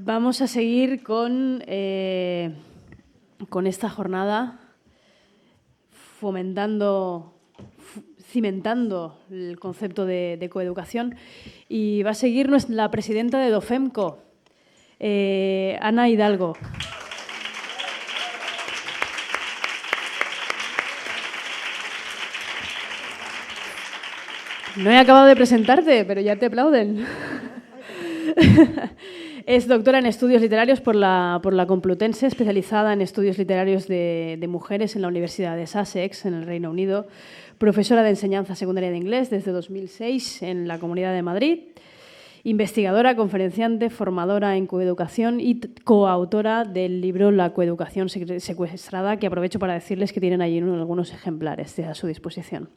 Vamos a seguir con esta jornada cimentando el concepto de coeducación, y va a seguirnos la presidenta de Dofemco, Ana Hidalgo. No he acabado de presentarte, pero ya te aplauden. Es doctora en Estudios Literarios por la Complutense, especializada en estudios literarios de mujeres en la Universidad de Sussex, en el Reino Unido. Profesora de enseñanza secundaria de inglés desde 2006 en la Comunidad de Madrid. Investigadora, conferenciante, formadora en coeducación y coautora del libro La coeducación secuestrada, que aprovecho para decirles que tienen allí algunos ejemplares a su disposición.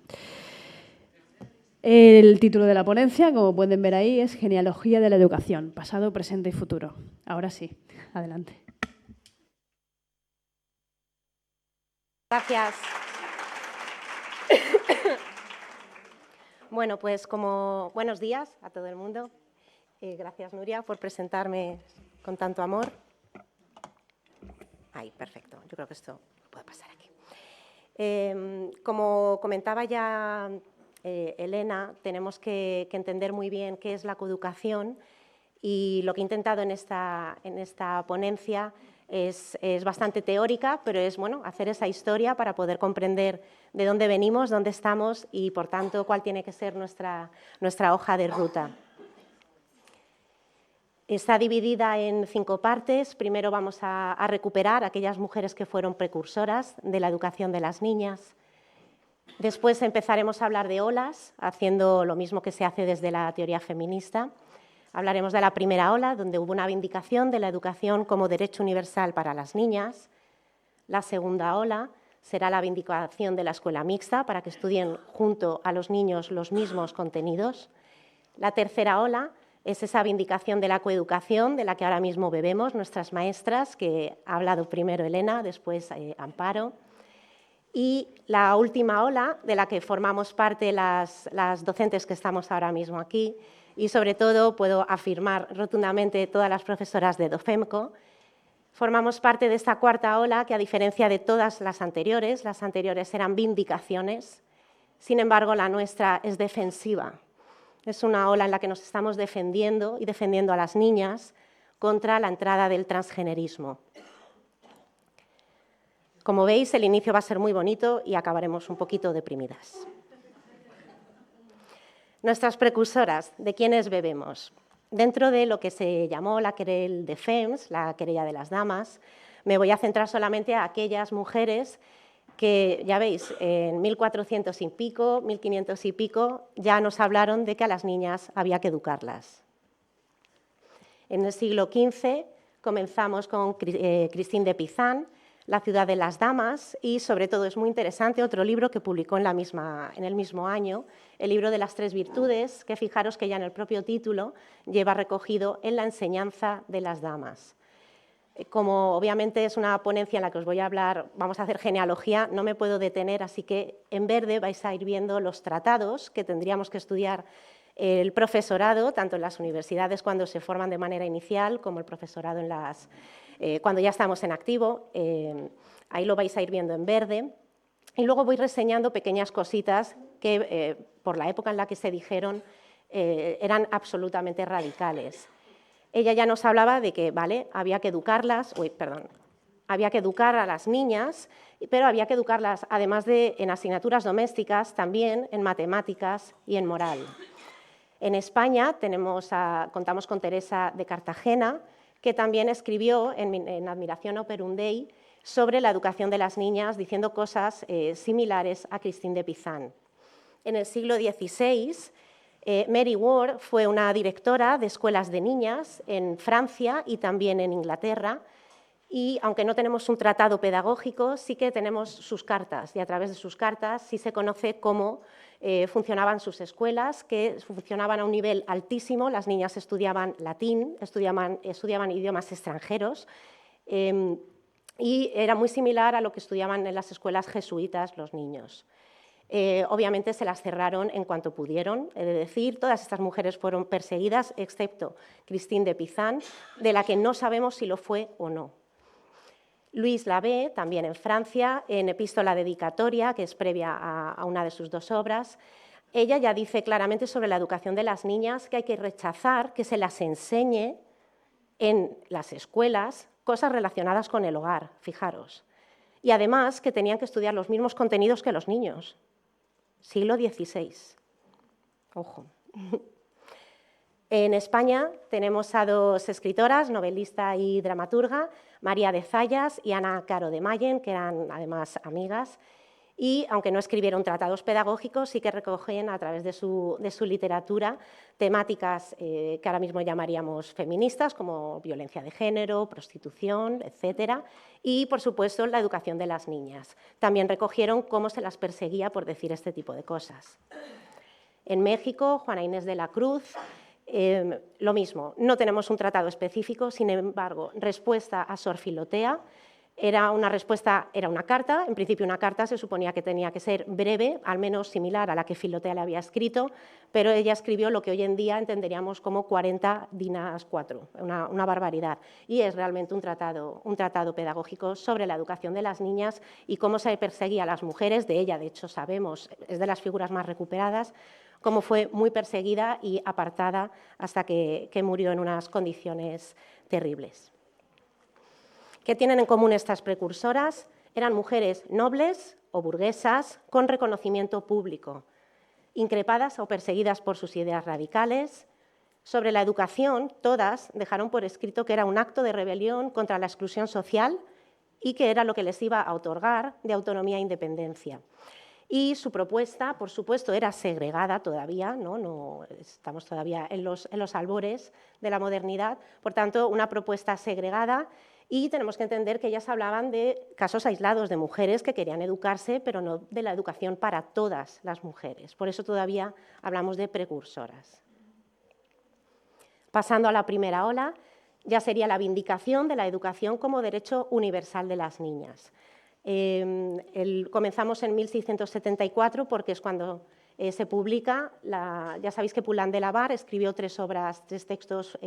El título de la ponencia, como pueden ver ahí, es Genealogía de la educación, pasado, presente y futuro. Ahora sí, adelante. Gracias. Bueno, pues buenos días a todo el mundo. Gracias, Nuria, por presentarme con tanto amor. Ahí, perfecto. Yo creo que esto puede pasar aquí. Como comentaba ya Elena, tenemos que entender muy bien qué es la coeducación, y lo que he intentado en esta ponencia es bastante teórica, pero es hacer esa historia para poder comprender de dónde venimos, dónde estamos y, por tanto, cuál tiene que ser nuestra hoja de ruta. Está dividida en 5 partes. Primero vamos a recuperar a aquellas mujeres que fueron precursoras de la educación de las niñas. Después empezaremos a hablar de olas, haciendo lo mismo que se hace desde la teoría feminista. Hablaremos de la primera ola, donde hubo una vindicación de la educación como derecho universal para las niñas. La segunda ola será la vindicación de la escuela mixta, para que estudien junto a los niños los mismos contenidos. La tercera ola es esa vindicación de la coeducación, de la que ahora mismo bebemos nuestras maestras, que ha hablado primero Elena, después Amparo. Y la última ola, de la que formamos parte las docentes que estamos ahora mismo aquí, y sobre todo puedo afirmar rotundamente todas las profesoras de Dofemco, formamos parte de esta cuarta ola que, a diferencia de todas las anteriores eran vindicaciones. Sin embargo, la nuestra es defensiva. Es una ola en la que nos estamos defendiendo y defendiendo a las niñas contra la entrada del transgenerismo. Como veis, el inicio va a ser muy bonito y acabaremos un poquito deprimidas. Nuestras precursoras, ¿de quiénes bebemos? Dentro de lo que se llamó la querelle de femmes, la querella de las damas, me voy a centrar solamente a aquellas mujeres que, ya veis, en 1400 y pico, 1500 y pico, ya nos hablaron de que a las niñas había que educarlas. En el siglo XV comenzamos con Christine de Pizan, La ciudad de las damas, y sobre todo es muy interesante otro libro que publicó en el mismo año, el libro de las 3 virtudes, que fijaros que ya en el propio título lleva recogido en la enseñanza de las damas. Como obviamente es una ponencia en la que os voy a hablar, vamos a hacer genealogía, no me puedo detener, así que en verde vais a ir viendo los tratados que tendríamos que estudiar el profesorado, tanto en las universidades cuando se forman de manera inicial, como el profesorado cuando ya estamos en activo. Ahí lo vais a ir viendo en verde. Y luego voy reseñando pequeñas cositas que, por la época en la que se dijeron, eran absolutamente radicales. Ella ya nos hablaba de que, había que educarlas, había que educar a las niñas, pero había que educarlas, además de en asignaturas domésticas, también en matemáticas y en moral. En España contamos con Teresa de Cartagena, que también escribió en Admiración Operum Dei sobre la educación de las niñas, diciendo cosas similares a Christine de Pizan. En el siglo XVI, Mary Ward fue una directora de escuelas de niñas en Francia y también en Inglaterra, y aunque no tenemos un tratado pedagógico, sí que tenemos sus cartas, y a través de sus cartas sí se conoce cómo funcionaban sus escuelas, que funcionaban a un nivel altísimo. Las niñas estudiaban latín, estudiaban idiomas extranjeros, y era muy similar a lo que estudiaban en las escuelas jesuitas los niños. Obviamente se las cerraron en cuanto pudieron, he de decir, todas estas mujeres fueron perseguidas, excepto Christine de Pizan, de la que no sabemos si lo fue o no. Louise Labé, también en Francia, en Epístola Dedicatoria, que es previa a una de sus dos obras, ella ya dice claramente sobre la educación de las niñas que hay que rechazar que se las enseñe en las escuelas cosas relacionadas con el hogar, fijaros. Y además que tenían que estudiar los mismos contenidos que los niños. Siglo XVI. Ojo. En España tenemos a dos escritoras, novelista y dramaturga, María de Zayas y Ana Caro de Mayen, que eran además amigas, y aunque no escribieron tratados pedagógicos, sí que recogen a través de su literatura temáticas que ahora mismo llamaríamos feministas, como violencia de género, prostitución, etcétera, y, por supuesto, la educación de las niñas. También recogieron cómo se las perseguía por decir este tipo de cosas. En México, Juana Inés de la Cruz, lo mismo, no tenemos un tratado específico, sin embargo, respuesta a Sor Filotea, era una carta, en principio una carta se suponía que tenía que ser breve, al menos similar a la que Filotea le había escrito, pero ella escribió lo que hoy en día entenderíamos como 40 dinas 4, una barbaridad, y es realmente un tratado pedagógico sobre la educación de las niñas y cómo se perseguía a las mujeres. De ella, de hecho, sabemos, es de las figuras más recuperadas, cómo fue muy perseguida y apartada hasta que murió en unas condiciones terribles. ¿Qué tienen en común estas precursoras? Eran mujeres nobles o burguesas con reconocimiento público, increpadas o perseguidas por sus ideas radicales. Sobre la educación, todas dejaron por escrito que era un acto de rebelión contra la exclusión social y que era lo que les iba a otorgar de autonomía e independencia. Y su propuesta, por supuesto, era segregada todavía, no estamos todavía en los albores de la modernidad, por tanto, una propuesta segregada. Y tenemos que entender que ellas hablaban de casos aislados de mujeres que querían educarse, pero no de la educación para todas las mujeres. Por eso todavía hablamos de precursoras. Pasando a la primera ola, ya sería la vindicación de la educación como derecho universal de las niñas. Comenzamos en 1674 porque es cuando se publica, ya sabéis que Poulain de la Barre escribió tres textos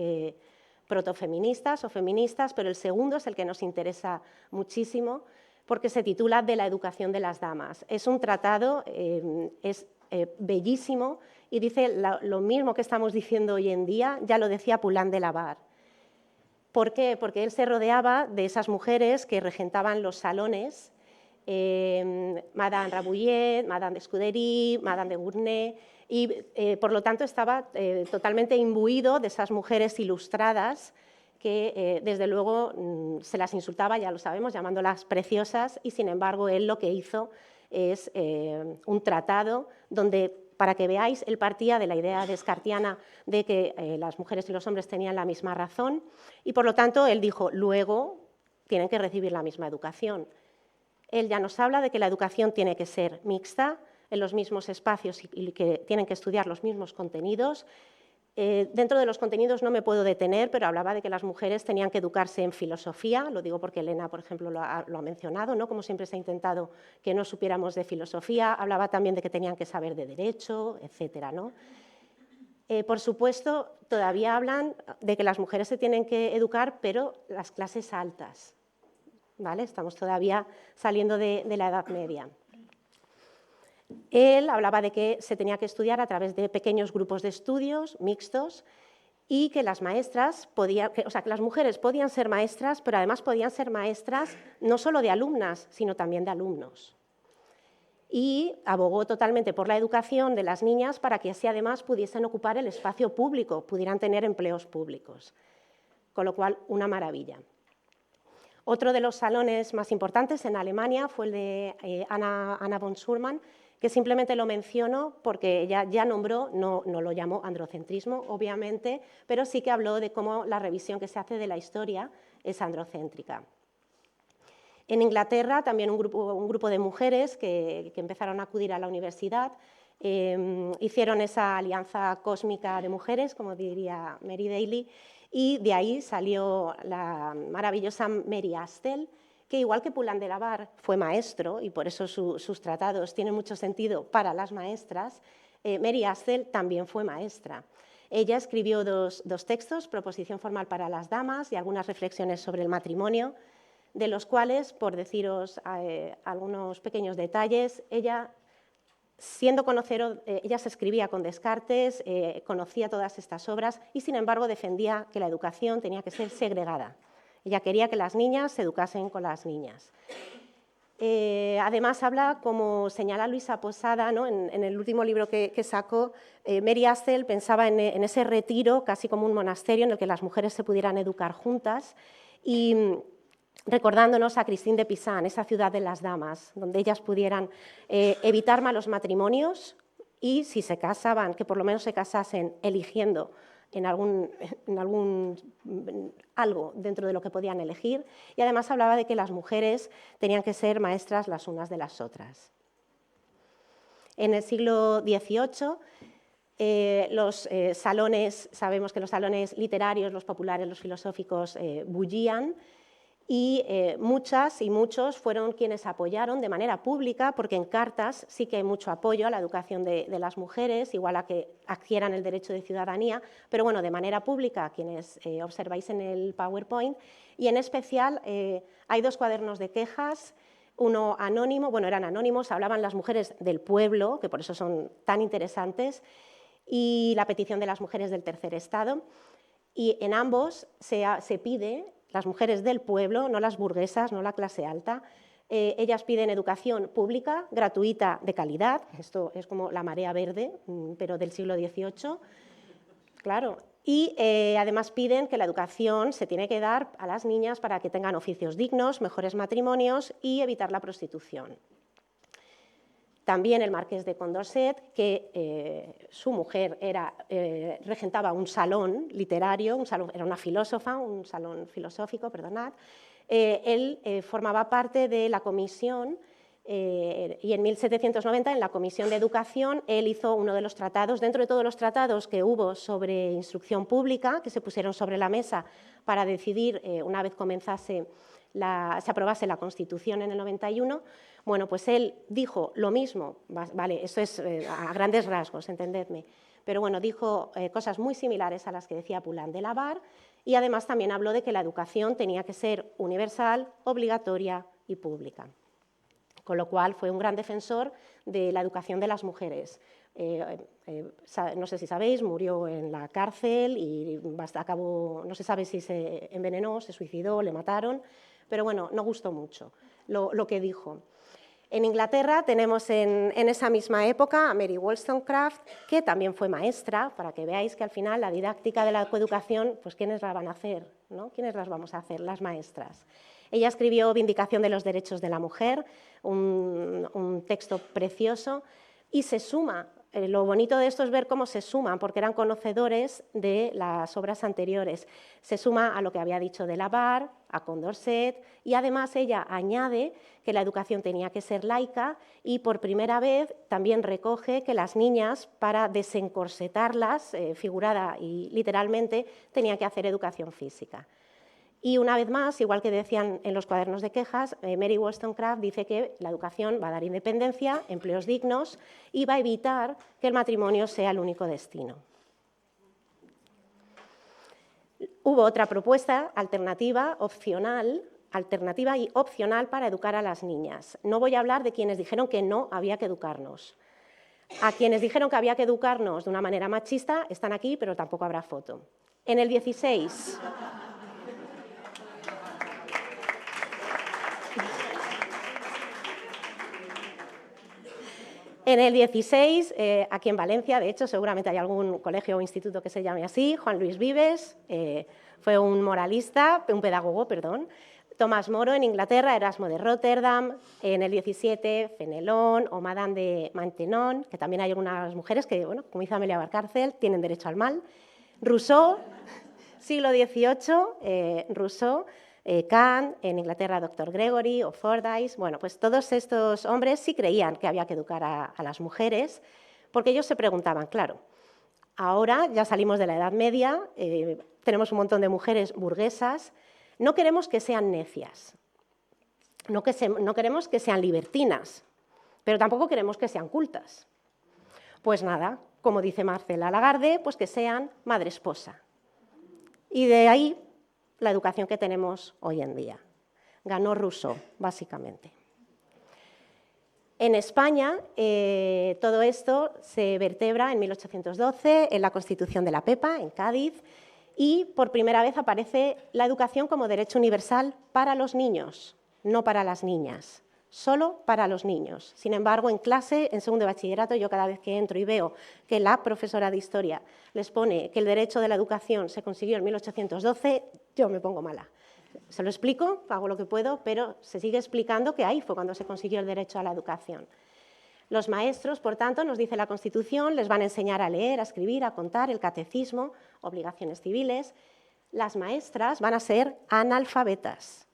protofeministas o feministas, pero el segundo es el que nos interesa muchísimo porque se titula De la educación de las damas. Es un tratado, es bellísimo y dice lo mismo que estamos diciendo hoy en día, ya lo decía Poulain de la Barre. ¿Por qué? Porque él se rodeaba de esas mujeres que regentaban los salones, Madame Rabouillet, Madame de Scudéry, Madame de Gournay, y por lo tanto estaba totalmente imbuido de esas mujeres ilustradas que desde luego se las insultaba, ya lo sabemos, llamándolas preciosas, y sin embargo él lo que hizo es un tratado donde, para que veáis, él partía de la idea descartiana de que las mujeres y los hombres tenían la misma razón y por lo tanto él dijo, luego tienen que recibir la misma educación. Él ya nos habla de que la educación tiene que ser mixta, en los mismos espacios y que tienen que estudiar los mismos contenidos. Dentro de los contenidos no me puedo detener, pero hablaba de que las mujeres tenían que educarse en filosofía, lo digo porque Elena, por ejemplo, lo ha mencionado, ¿no? Como siempre se ha intentado que no supiéramos de filosofía, hablaba también de que tenían que saber de derecho, etcétera, ¿no? Por supuesto, todavía hablan de que las mujeres se tienen que educar, pero las clases altas, ¿vale? Estamos todavía saliendo de la Edad Media. Él hablaba de que se tenía que estudiar a través de pequeños grupos de estudios mixtos y que las maestras que las mujeres podían ser maestras, pero además podían ser maestras no solo de alumnas, sino también de alumnos. Y abogó totalmente por la educación de las niñas para que así además pudiesen ocupar el espacio público, pudieran tener empleos públicos. Con lo cual, una maravilla. Otro de los salones más importantes en Alemania fue el de Anna von Schurman, que simplemente lo menciono porque ella ya nombró, no lo llamó androcentrismo, obviamente, pero sí que habló de cómo la revisión que se hace de la historia es androcéntrica. En Inglaterra también un grupo de mujeres que empezaron a acudir a la universidad hicieron esa alianza cósmica de mujeres, como diría Mary Daly, y de ahí salió la maravillosa Mary Astle, que igual que Poulain de la Barre fue maestro, y por eso sus tratados tienen mucho sentido para las maestras, Mary Astell también fue maestra. Ella escribió dos textos, Proposición formal para las damas y algunas reflexiones sobre el matrimonio, de los cuales, por deciros algunos pequeños detalles, ella, siendo conocedora, ella se escribía con Descartes, conocía todas estas obras y, sin embargo, defendía que la educación tenía que ser segregada. Ella quería que las niñas se educasen con las niñas. Además, habla, como señala Luisa Posada, ¿no? en el último libro que sacó, Mary Astell pensaba en ese retiro, casi como un monasterio, en el que las mujeres se pudieran educar juntas, y recordándonos a Christine de Pisan, esa ciudad de las damas, donde ellas pudieran evitar malos matrimonios y, si se casaban, que por lo menos se casasen eligiendo en algo dentro de lo que podían elegir, y además hablaba de que las mujeres tenían que ser maestras las unas de las otras. En el siglo XVIII, los salones, sabemos que los salones literarios, los populares, los filosóficos, bullían, y muchas y muchos fueron quienes apoyaron de manera pública, porque en cartas sí que hay mucho apoyo a la educación de las mujeres, igual a que adquieran el derecho de ciudadanía, pero bueno, de manera pública, quienes observáis en el PowerPoint, y en especial hay dos cuadernos de quejas, uno anónimo, bueno, eran anónimos, hablaban las mujeres del pueblo, que por eso son tan interesantes, y la petición de las mujeres del tercer estado, y en ambos se pide, las mujeres del pueblo, no las burguesas, no la clase alta, ellas piden educación pública, gratuita, de calidad, esto es como la marea verde, pero del siglo XVIII, claro, y además piden que la educación se tiene que dar a las niñas para que tengan oficios dignos, mejores matrimonios y evitar la prostitución. También el marqués de Condorcet, que su mujer regentaba un salón literario, era una filósofa, un salón filosófico, perdonad. Él formaba parte de la comisión y en 1790, en la Comisión de Educación, él hizo uno de los tratados, dentro de todos los tratados que hubo sobre instrucción pública, que se pusieron sobre la mesa para decidir, una vez comenzase se aprobase la Constitución en el 91, bueno, pues él dijo lo mismo, vale, esto es a grandes rasgos, entendedme, pero bueno, dijo cosas muy similares a las que decía Poulain de la Barre, y además también habló de que la educación tenía que ser universal, obligatoria y pública, con lo cual fue un gran defensor de la educación de las mujeres. No sé si sabéis, murió en la cárcel y acabó, no se sabe si se envenenó, se suicidó, le mataron, pero bueno, no gustó mucho lo que dijo. En Inglaterra tenemos en esa misma época a Mary Wollstonecraft, que también fue maestra, para que veáis que al final la didáctica de la coeducación, pues ¿quiénes la van a hacer? ¿No? ¿Quiénes las vamos a hacer? Las maestras. Ella escribió Vindicación de los derechos de la mujer, un texto precioso, y se suma. Lo bonito de esto es ver cómo se suman, porque eran conocedores de las obras anteriores. Se suma a lo que había dicho de la Barre, a Condorcet, y además ella añade que la educación tenía que ser laica y por primera vez también recoge que las niñas, para desencorsetarlas, figurada y literalmente, tenían que hacer educación física. Y una vez más, igual que decían en los cuadernos de quejas, Mary Wollstonecraft dice que la educación va a dar independencia, empleos dignos y va a evitar que el matrimonio sea el único destino. Hubo otra propuesta alternativa y opcional para educar a las niñas. No voy a hablar de quienes dijeron que no había que educarnos. A quienes dijeron que había que educarnos de una manera machista están aquí, pero tampoco habrá foto. En el 16... En el 16, aquí en Valencia, de hecho, seguramente hay algún colegio o instituto que se llame así, Juan Luis Vives, fue un moralista, un pedagogo, perdón. Tomás Moro en Inglaterra, Erasmo de Rotterdam, en el 17, Fenelón o Madame de Maintenon, que también hay algunas mujeres que, bueno, como dice Amelia Valcárcel, tienen derecho al mal. Rousseau, siglo XVIII, Rousseau. Kant, en Inglaterra Dr. Gregory o Fordyce, bueno, pues todos estos hombres sí creían que había que educar a las mujeres, porque ellos se preguntaban, claro, ahora ya salimos de la Edad Media, tenemos un montón de mujeres burguesas, no queremos que sean necias, No queremos que sean libertinas, pero tampoco queremos que sean cultas. Pues nada, como dice Marcela Lagarde, pues que sean madre-esposa. Y de ahí la educación que tenemos hoy en día. Ganó Rousseau, básicamente. En España, todo esto se vertebra en 1812 en la Constitución de la Pepa, en Cádiz, y por primera vez aparece la educación como derecho universal para los niños, no para las niñas, solo para los niños. Sin embargo, en clase, en segundo de bachillerato, yo cada vez que entro y veo que la profesora de historia les pone que el derecho de la educación se consiguió en 1812, yo me pongo mala. Se lo explico, hago lo que puedo, pero se sigue explicando que ahí fue cuando se consiguió el derecho a la educación. Los maestros, por tanto, nos dice la Constitución, les van a enseñar a leer, a escribir, a contar, el catecismo, obligaciones civiles. Las maestras van a ser analfabetas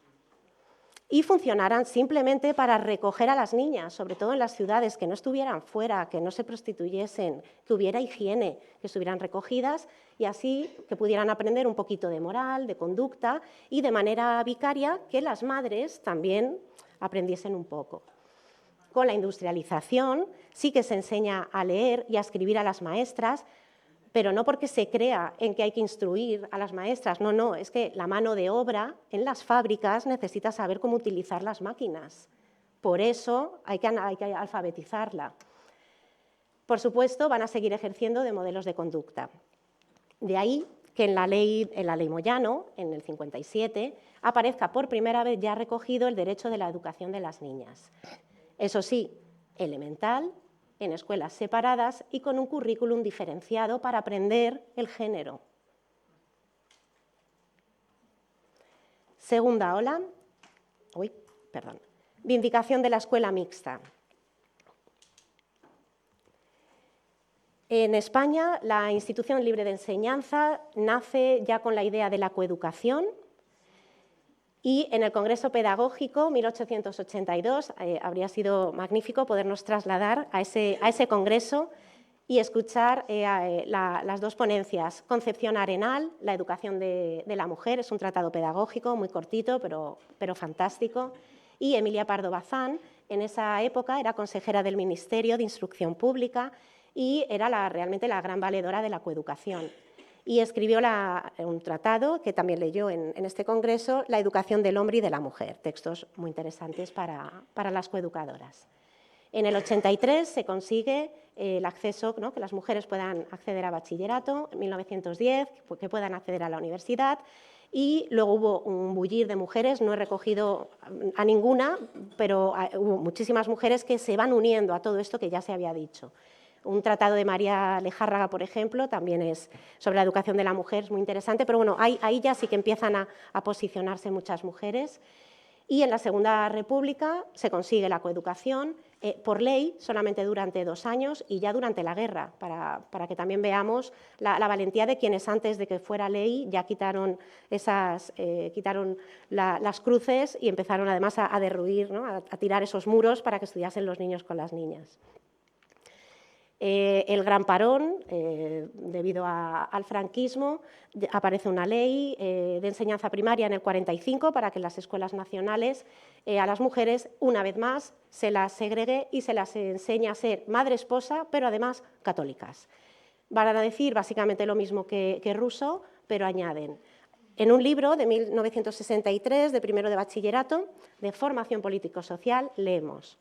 y funcionarán simplemente para recoger a las niñas, sobre todo en las ciudades, que no estuvieran fuera, que no se prostituyesen, que hubiera higiene, que estuvieran recogidas y así que pudieran aprender un poquito de moral, de conducta y de manera vicaria que las madres también aprendiesen un poco. Con la industrialización sí que se enseña a leer y a escribir a las maestras, pero no porque se crea en que hay que instruir a las maestras, no, es que la mano de obra en las fábricas necesita saber cómo utilizar las máquinas. Por eso hay que alfabetizarla. Por supuesto, van a seguir ejerciendo de modelos de conducta. De ahí que en la ley Moyano, en el 57, aparezca por primera vez ya recogido el derecho de la educación de las niñas. Eso sí, elemental, en escuelas separadas y con un currículum diferenciado para aprender el género. Segunda ola, vindicación de la escuela mixta. En España, la Institución Libre de Enseñanza nace ya con la idea de la coeducación y en el Congreso Pedagógico 1882 habría sido magnífico podernos trasladar a ese congreso y escuchar las dos ponencias. Concepción Arenal, la educación de la mujer, es un tratado pedagógico muy cortito pero fantástico, y Emilia Pardo Bazán, en esa época era consejera del Ministerio de Instrucción Pública y era realmente la gran valedora de la coeducación. Y escribió un tratado que también leyó en este congreso, La educación del hombre y de la mujer, textos muy interesantes para las coeducadoras. En el 83 se consigue el acceso, ¿no?, que las mujeres puedan acceder a bachillerato, en 1910 que puedan acceder a la universidad, y luego hubo un bullir de mujeres, no he recogido a ninguna, pero hubo muchísimas mujeres que se van uniendo a todo esto que ya se había dicho. Un tratado de María Lejárraga, por ejemplo, también es sobre la educación de la mujer, es muy interesante, pero bueno, ahí ya sí que empiezan a posicionarse muchas mujeres. Y en la Segunda República se consigue la coeducación por ley solamente durante 2 años y ya durante la guerra, para que también veamos la valentía de quienes antes de que fuera ley ya quitaron las cruces y empezaron además a derruir, ¿no?, a tirar esos muros para que estudiasen los niños con las niñas. El gran parón, debido al franquismo, aparece una ley de enseñanza primaria en el 45 para que en las escuelas nacionales a las mujeres, una vez más, se las segregue y se las enseñe a ser madre-esposa, pero además católicas. Van a decir básicamente lo mismo que Rousseau, pero añaden. En un libro de 1963, de primero de bachillerato, de formación político-social, leemos: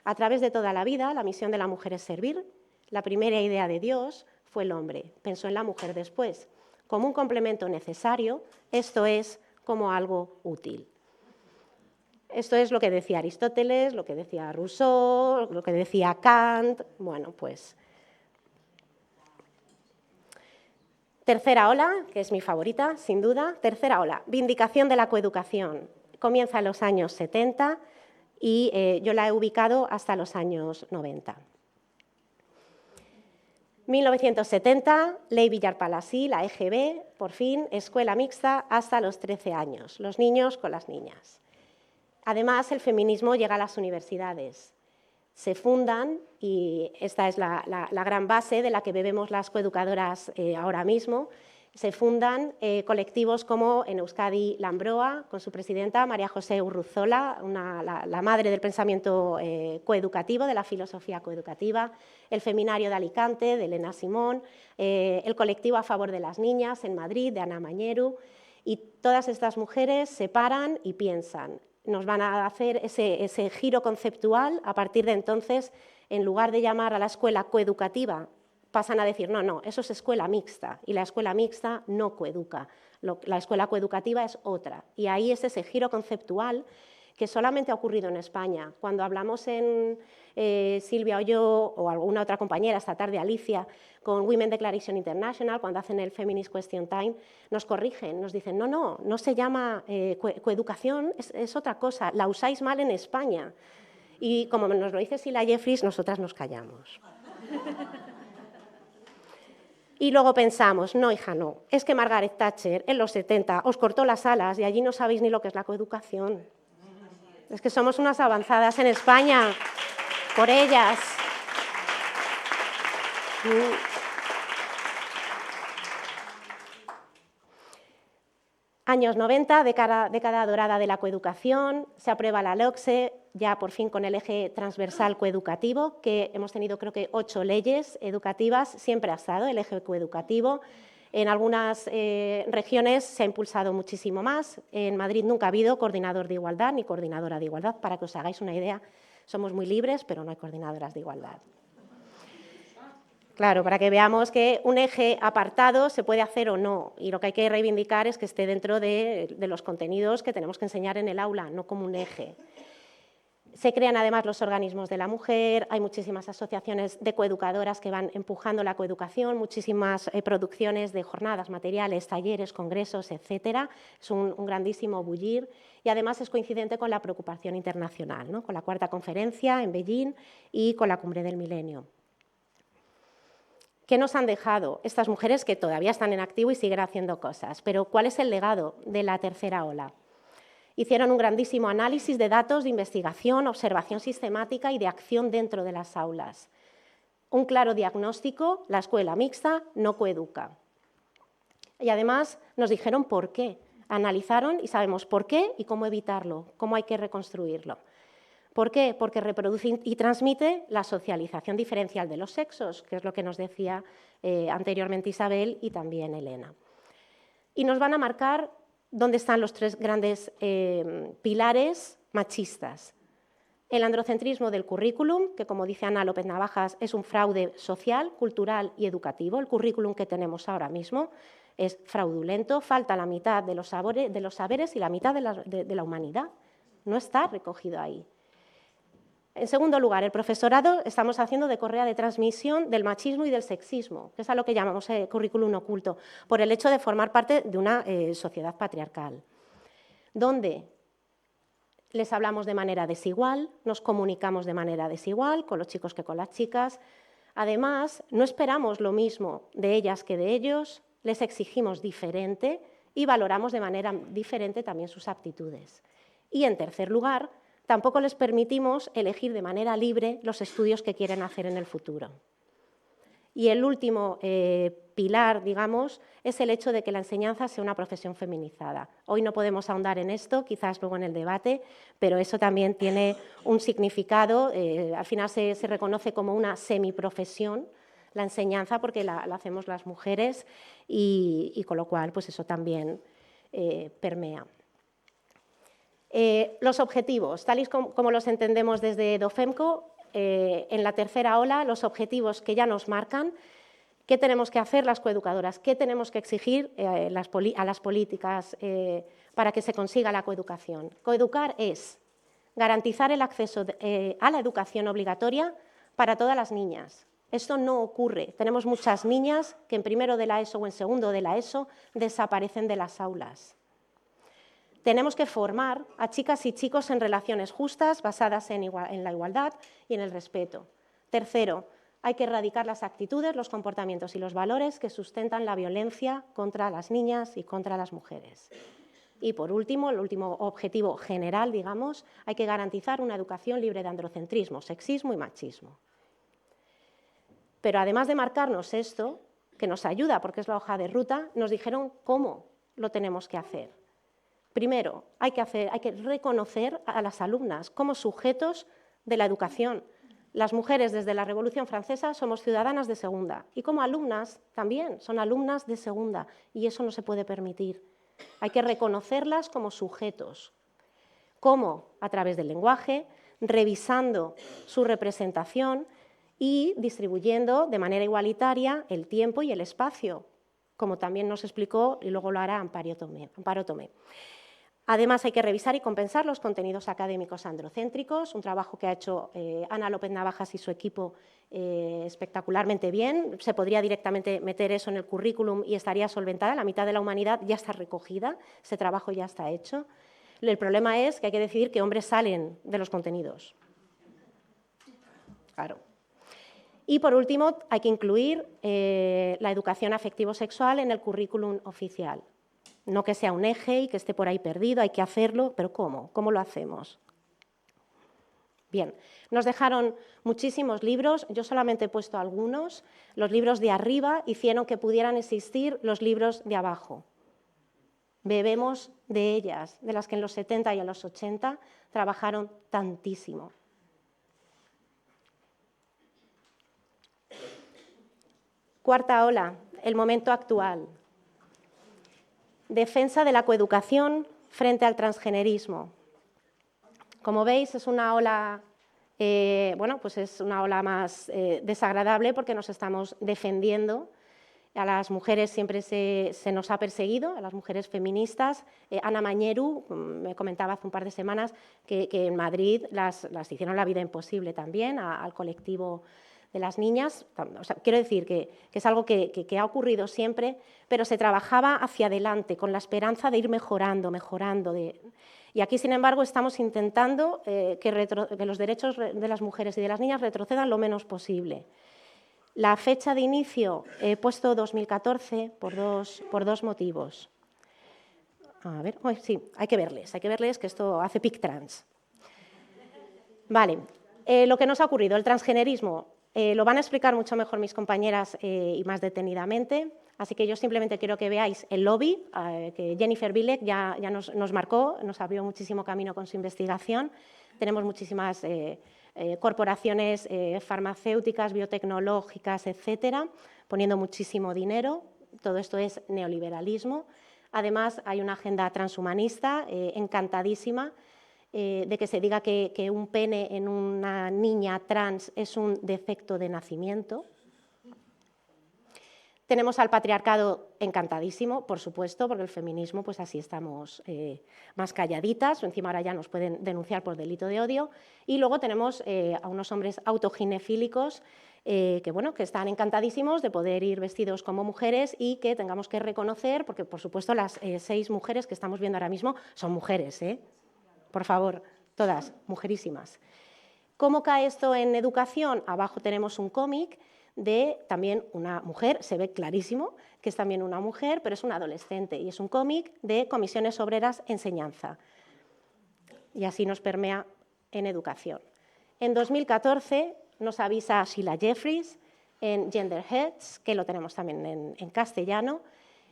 a través de toda la vida, la misión de la mujer es servir. La primera idea de Dios fue el hombre, pensó en la mujer después, como un complemento necesario, esto es, como algo útil. Esto es lo que decía Aristóteles, lo que decía Rousseau, lo que decía Kant, bueno, pues. Tercera ola, que es mi favorita, sin duda, tercera ola, vindicación de la coeducación. Comienza en los años 70 y yo la he ubicado hasta los años 90. 1970, Ley Villar-Palasí, la EGB, por fin, escuela mixta hasta los 13 años, los niños con las niñas. Además, el feminismo llega a las universidades. Se fundan, y esta es la gran base de la que bebemos las coeducadoras ahora mismo, se fundan colectivos como en Euskadi la Ambroa, con su presidenta María José Urruzola, la madre del pensamiento coeducativo, de la filosofía coeducativa, el Feminario de Alicante, de Elena Simón, el colectivo a favor de las niñas en Madrid, de Ana Mañeru, y todas estas mujeres se paran y piensan. Nos van a hacer ese giro conceptual. A partir de entonces, en lugar de llamar a la escuela coeducativa, pasan a decir, no, eso es escuela mixta, y la escuela mixta no coeduca, la escuela coeducativa es otra. Y ahí es ese giro conceptual que solamente ha ocurrido en España. Cuando hablamos en Silvia o yo, o alguna otra compañera, esta tarde Alicia, con Women Declaration International, cuando hacen el Feminist Question Time, nos corrigen, nos dicen, no se llama coeducación, es otra cosa, la usáis mal en España. Y como nos lo dice Sila Jeffries, nosotras nos callamos. Y luego pensamos, no, hija, no, es que Margaret Thatcher en los 70 os cortó las alas y allí no sabéis ni lo que es la coeducación. Es que somos unas avanzadas en España, por ellas. Años 90, década dorada de la coeducación, se aprueba la LOCSE, ya por fin con el eje transversal coeducativo, que hemos tenido creo que 8 leyes educativas, siempre ha estado el eje coeducativo. En algunas regiones se ha impulsado muchísimo más. En Madrid nunca ha habido coordinador de igualdad ni coordinadora de igualdad. Para que os hagáis una idea, somos muy libres, pero no hay coordinadoras de igualdad. Claro, para que veamos que un eje apartado se puede hacer o no, y lo que hay que reivindicar es que esté dentro de los contenidos que tenemos que enseñar en el aula, no como un eje. Se crean además los organismos de la mujer, hay muchísimas asociaciones de coeducadoras que van empujando la coeducación, muchísimas producciones de jornadas, materiales, talleres, congresos, etcétera. Es un grandísimo bullir y además es coincidente con la preocupación internacional, ¿no? Con la 4ª conferencia en Beijing y con la Cumbre del Milenio. ¿Qué nos han dejado estas mujeres que todavía están en activo y siguen haciendo cosas? Pero ¿cuál es el legado de la tercera ola? Hicieron un grandísimo análisis de datos, de investigación, observación sistemática y de acción dentro de las aulas. Un claro diagnóstico, la escuela mixta no coeduca. Y además nos dijeron por qué. Analizaron y sabemos por qué y cómo evitarlo, cómo hay que reconstruirlo. ¿Por qué? Porque reproduce y transmite la socialización diferencial de los sexos, que es lo que nos decía anteriormente Isabel y también Elena. Y nos van a marcar dónde están los 3 grandes pilares machistas. El androcentrismo del currículum, que como dice Ana López Navajas, es un fraude social, cultural y educativo. El currículum que tenemos ahora mismo es fraudulento, falta la mitad de los saberes y la mitad de la humanidad. No está recogido ahí. En segundo lugar, el profesorado estamos haciendo de correa de transmisión del machismo y del sexismo, que es a lo que llamamos currículum oculto, por el hecho de formar parte de una sociedad patriarcal, donde les hablamos de manera desigual, nos comunicamos de manera desigual con los chicos que con las chicas. Además, no esperamos lo mismo de ellas que de ellos, les exigimos diferente y valoramos de manera diferente también sus aptitudes. Y en tercer lugar, tampoco les permitimos elegir de manera libre los estudios que quieren hacer en el futuro. Y el último pilar, digamos, es el hecho de que la enseñanza sea una profesión feminizada. Hoy no podemos ahondar en esto, quizás luego en el debate, pero eso también tiene un significado. Al final se reconoce como una semiprofesión la enseñanza porque la hacemos las mujeres y con lo cual pues eso también permea. Los objetivos, tal y como los entendemos desde Dofemco, en la tercera ola, los objetivos que ya nos marcan, qué tenemos que hacer las coeducadoras, qué tenemos que exigir a las políticas para que se consiga la coeducación. Coeducar es garantizar el acceso a la educación obligatoria para todas las niñas. Esto no ocurre. Tenemos muchas niñas que en primero de la ESO o en segundo de la ESO desaparecen de las aulas. Tenemos que formar a chicas y chicos en relaciones justas, basadas en la igualdad y en el respeto. Tercero, hay que erradicar las actitudes, los comportamientos y los valores que sustentan la violencia contra las niñas y contra las mujeres. Y por último, el último objetivo general, digamos, hay que garantizar una educación libre de androcentrismo, sexismo y machismo. Pero además de marcarnos esto, que nos ayuda porque es la hoja de ruta, nos dijeron cómo lo tenemos que hacer. Primero, hay que reconocer a las alumnas como sujetos de la educación. Las mujeres desde la Revolución Francesa somos ciudadanas de segunda y como alumnas también son alumnas de segunda y eso no se puede permitir. Hay que reconocerlas como sujetos. ¿Cómo? A través del lenguaje, revisando su representación y distribuyendo de manera igualitaria el tiempo y el espacio, como también nos explicó y luego lo hará Amparo Tomé. Además, hay que revisar y compensar los contenidos académicos androcéntricos, un trabajo que ha hecho Ana López Navajas y su equipo espectacularmente bien. Se podría directamente meter eso en el currículum y estaría solventada. La mitad de la humanidad ya está recogida, ese trabajo ya está hecho. El problema es que hay que decidir qué hombres salen de los contenidos. Claro. Y, por último, hay que incluir la educación afectivo-sexual en el currículum oficial. No que sea un eje y que esté por ahí perdido, hay que hacerlo, pero ¿cómo? ¿Cómo lo hacemos? Bien, nos dejaron muchísimos libros, yo solamente he puesto algunos. Los libros de arriba hicieron que pudieran existir los libros de abajo. Bebemos de ellas, de las que en los 70 y en los 80 trabajaron tantísimo. Cuarta ola, el momento actual. Defensa de la coeducación frente al transgenerismo. Como veis, es una ola, es una ola más desagradable porque nos estamos defendiendo. A las mujeres siempre se nos ha perseguido, a las mujeres feministas. Ana Mañeru me comentaba hace un par de semanas que en Madrid las hicieron la vida imposible también al colectivo de las niñas. O sea, quiero decir que es algo que ha ocurrido siempre, pero se trabajaba hacia adelante con la esperanza de ir mejorando. Y aquí, sin embargo, estamos intentando que los derechos de las mujeres y de las niñas retrocedan lo menos posible. La fecha de inicio he puesto 2014 por dos motivos. A ver, sí, hay que verles que esto hace PicTrans. Vale, lo que nos ha ocurrido, el transgenerismo, lo van a explicar mucho mejor mis compañeras y más detenidamente, así que yo simplemente quiero que veáis el lobby, que Jennifer Bilek ya nos marcó, nos abrió muchísimo camino con su investigación. Tenemos muchísimas corporaciones farmacéuticas, biotecnológicas, etcétera, poniendo muchísimo dinero. Todo esto es neoliberalismo. Además, hay una agenda transhumanista encantadísima de que se diga que un pene en una niña trans es un defecto de nacimiento. Tenemos al patriarcado encantadísimo, por supuesto, porque el feminismo, pues así estamos más calladitas, encima ahora ya nos pueden denunciar por delito de odio. Y luego tenemos a unos hombres autoginefílicos que están encantadísimos de poder ir vestidos como mujeres y que tengamos que reconocer, porque por supuesto las 6 mujeres que estamos viendo ahora mismo son mujeres, por favor, todas mujerísimas. ¿Cómo cae esto en educación? Abajo tenemos un cómic de también una mujer, se ve clarísimo que es también una mujer, pero es una adolescente, y es un cómic de Comisiones Obreras Enseñanza. Y así nos permea en educación. En 2014 nos avisa Sheila Jeffries en Gender Heads, que lo tenemos también en castellano.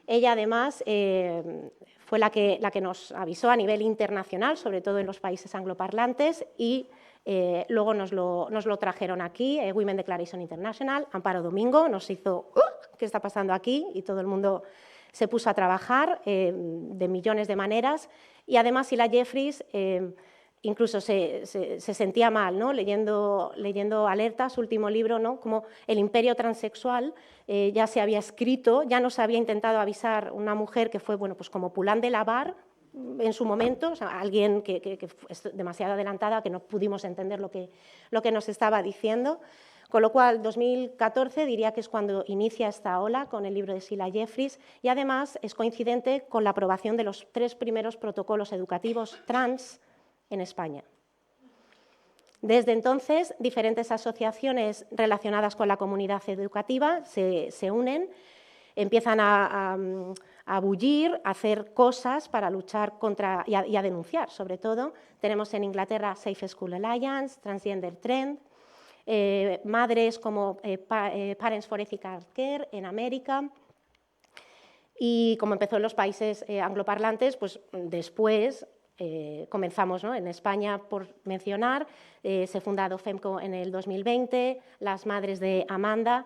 Ella, además, fue la que nos avisó a nivel internacional, sobre todo en los países angloparlantes, y luego nos lo trajeron aquí, Women Declaration International. Amparo Domingo nos hizo ¿qué está pasando aquí? Y todo el mundo se puso a trabajar de millones de maneras. Y además, Sheila Jeffries incluso se sentía mal, ¿no? leyendo Alerta, su último libro, ¿no? Como el imperio transexual ya se había escrito, ya nos había intentado avisar una mujer que fue pues como Pulán de Lavar en su momento, o sea, alguien que es demasiado adelantada, que no pudimos entender lo que nos estaba diciendo. Con lo cual, 2014 diría que es cuando inicia esta ola con el libro de Sheila Jeffries, y además es coincidente con la aprobación de los 3 primeros protocolos educativos trans en España. Desde entonces, diferentes asociaciones relacionadas con la comunidad educativa se unen, empiezan a bullir, a hacer cosas para luchar contra y a denunciar, sobre todo. Tenemos en Inglaterra Safe School Alliance, Transgender Trend. madres como Parents for Ethical Care en América. Y como empezó en los países angloparlantes, pues después comenzamos, ¿no? En España, por mencionar, se funda Dofemco en el 2020, las madres de Amanda,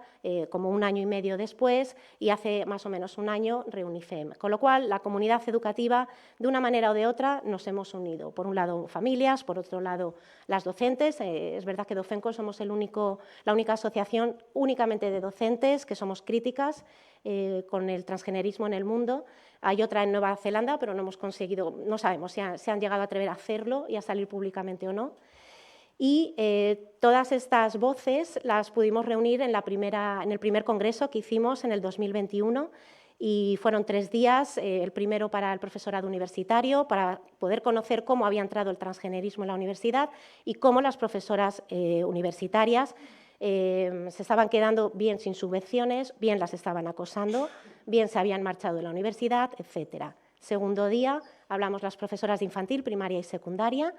como un año y medio después, y hace más o menos un año Reunifem. Con lo cual, la comunidad educativa, de una manera o de otra, nos hemos unido. Por un lado, familias, por otro lado, las docentes. Es verdad que Dofemco somos la única asociación únicamente de docentes, que somos críticas con el transgenerismo en el mundo. Hay otra en Nueva Zelanda, pero no hemos conseguido, no sabemos si se han llegado a atrever a hacerlo y a salir públicamente o no. Y todas estas voces las pudimos reunir en el primer congreso que hicimos en el 2021, y fueron 3 días, el primero para el profesorado universitario, para poder conocer cómo había entrado el transgenerismo en la universidad y cómo las profesoras universitarias se estaban quedando bien sin subvenciones, bien las estaban acosando, bien se habían marchado de la universidad, etc. Segundo día, hablamos las profesoras de infantil, primaria y secundaria,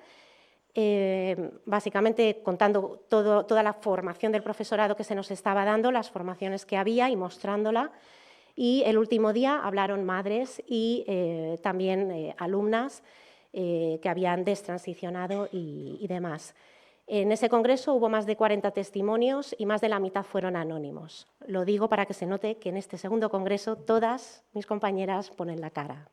básicamente contando toda la formación del profesorado que se nos estaba dando, las formaciones que había y mostrándola. Y el último día hablaron madres y también alumnas que habían destransicionado y demás. En ese congreso hubo más de 40 testimonios y más de la mitad fueron anónimos. Lo digo para que se note que en este segundo congreso todas mis compañeras ponen la cara.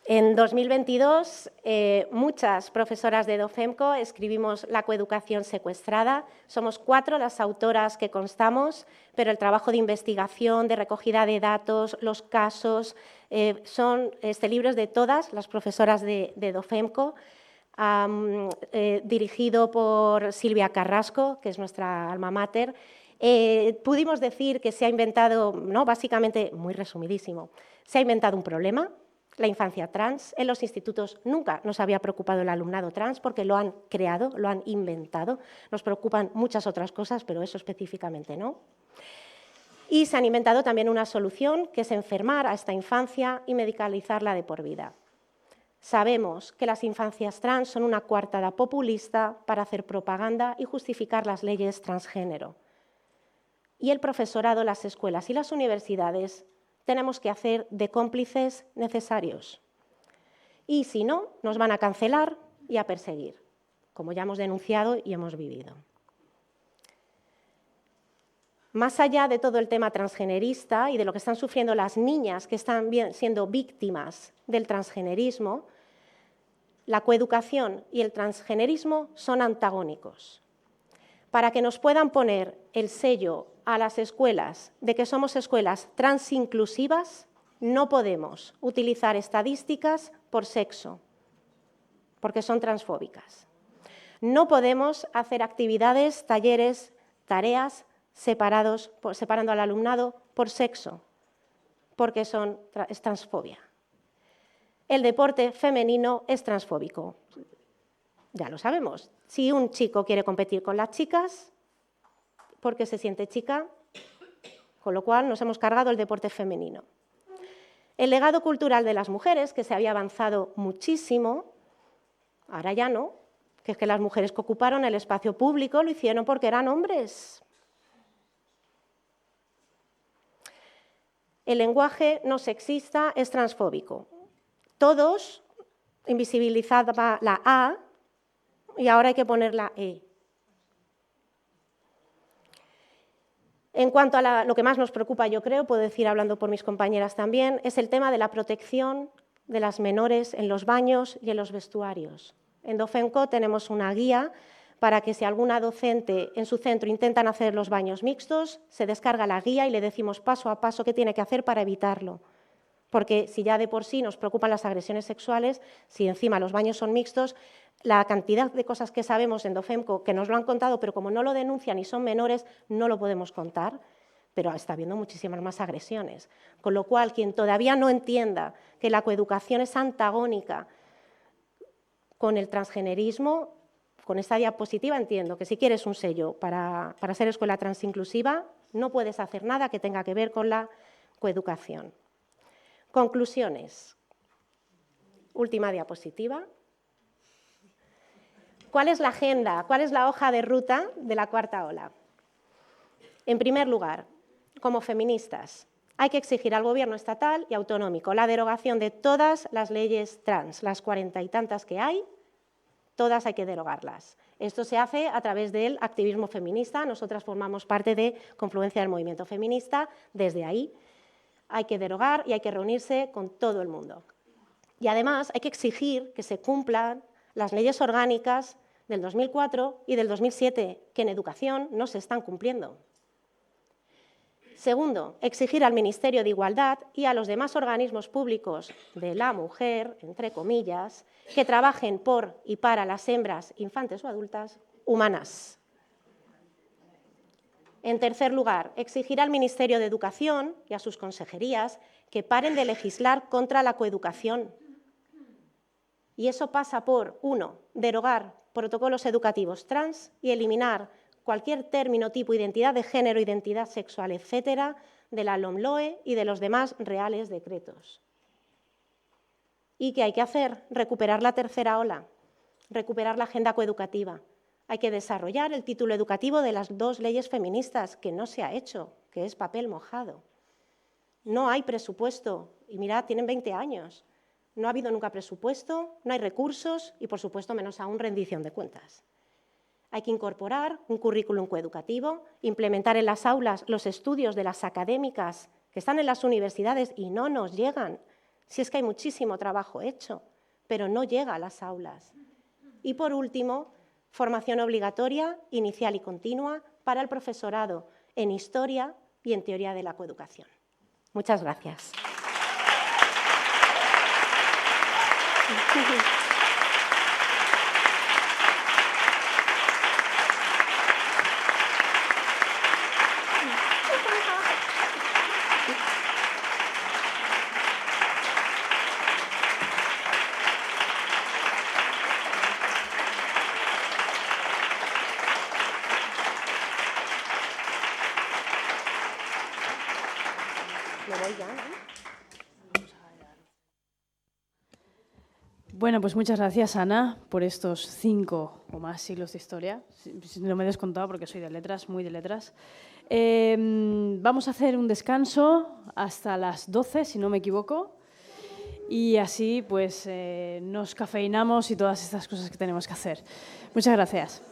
En 2022, muchas profesoras de Dofemco escribimos La coeducación secuestrada. Somos 4 las autoras que constamos, pero el trabajo de investigación, de recogida de datos, los casos, son libros de todas las profesoras de Dofemco, dirigido por Silvia Carrasco, que es nuestra alma mater. Pudimos decir que se ha inventado, no, básicamente, muy resumidísimo, se ha inventado un problema, la infancia trans. En los institutos nunca nos había preocupado el alumnado trans porque lo han creado, lo han inventado. Nos preocupan muchas otras cosas, pero eso específicamente no. Y se han inventado también una solución, que es enfermar a esta infancia y medicalizarla de por vida. Sabemos que las infancias trans son una coartada populista para hacer propaganda y justificar las leyes transgénero. Y el profesorado, las escuelas y las universidades tenemos que hacer de cómplices necesarios. Y si no, nos van a cancelar y a perseguir, como ya hemos denunciado y hemos vivido. Más allá de todo el tema transgenerista y de lo que están sufriendo las niñas que están siendo víctimas del transgenerismo, la coeducación y el transgenerismo son antagónicos. Para que nos puedan poner el sello a las escuelas de que somos escuelas transinclusivas, no podemos utilizar estadísticas por sexo, porque son transfóbicas. No podemos hacer actividades, talleres, tareas separando al alumnado por sexo, porque es transfobia. El deporte femenino es transfóbico. Ya lo sabemos. Si un chico quiere competir con las chicas, porque se siente chica, con lo cual nos hemos cargado el deporte femenino. El legado cultural de las mujeres, que se había avanzado muchísimo, ahora ya no, que es que las mujeres que ocuparon el espacio público lo hicieron porque eran hombres. El lenguaje no sexista es transfóbico. Todos invisibilizaba la A y ahora hay que poner la E. En cuanto a lo que más nos preocupa, yo creo, puedo decir hablando por mis compañeras también, es el tema de la protección de las menores en los baños y en los vestuarios. En Dofemco tenemos una guía para que si alguna docente en su centro intentan hacer los baños mixtos, se descarga la guía y le decimos paso a paso qué tiene que hacer para evitarlo. Porque si ya de por sí nos preocupan las agresiones sexuales, si encima los baños son mixtos, la cantidad de cosas que sabemos en Dofemco, que nos lo han contado, pero como no lo denuncian y son menores, no lo podemos contar, pero está habiendo muchísimas más agresiones. Con lo cual, quien todavía no entienda que la coeducación es antagónica con el transgenerismo, con esta diapositiva entiendo que si quieres un sello para ser escuela transinclusiva, no puedes hacer nada que tenga que ver con la coeducación. Conclusiones. Última diapositiva. ¿Cuál es la agenda? ¿Cuál es la hoja de ruta de la cuarta ola? En primer lugar, como feministas, hay que exigir al Gobierno estatal y autonómico la derogación de todas las leyes trans, las 40 y tantas que hay, todas hay que derogarlas. Esto se hace a través del activismo feminista. Nosotras formamos parte de Confluencia del Movimiento Feminista. Desde ahí hay que derogar y hay que reunirse con todo el mundo. Y además hay que exigir que se cumplan las leyes orgánicas del 2004 y del 2007, que en educación no se están cumpliendo. Segundo, exigir al Ministerio de Igualdad y a los demás organismos públicos de la mujer, entre comillas, que trabajen por y para las hembras, infantes o adultas, humanas. En tercer lugar, exigir al Ministerio de Educación y a sus consejerías que paren de legislar contra la coeducación. Y eso pasa por, 1, derogar protocolos educativos trans y eliminar cualquier término, tipo, identidad de género, identidad sexual, etcétera, de la LOMLOE y de los demás reales decretos. ¿Y qué hay que hacer? Recuperar la tercera ola, recuperar la agenda coeducativa. Hay que desarrollar el título educativo de las 2 leyes feministas, que no se ha hecho, que es papel mojado. No hay presupuesto, y mirad, tienen 20 años. No ha habido nunca presupuesto, no hay recursos y, por supuesto, menos aún rendición de cuentas. Hay que incorporar un currículum coeducativo, implementar en las aulas los estudios de las académicas que están en las universidades y no nos llegan. Si es que hay muchísimo trabajo hecho, pero no llega a las aulas. Y, por último, formación obligatoria, inicial y continua para el profesorado en historia y en teoría de la coeducación. Muchas gracias. Me voy ya, ¿no? Bueno, pues muchas gracias, Ana, por estos 5 o más siglos de historia. No me he descontado porque soy de letras, muy de letras. Vamos a hacer un descanso hasta las 12, si no me equivoco, y así pues nos cafeinamos y todas estas cosas que tenemos que hacer. Muchas gracias.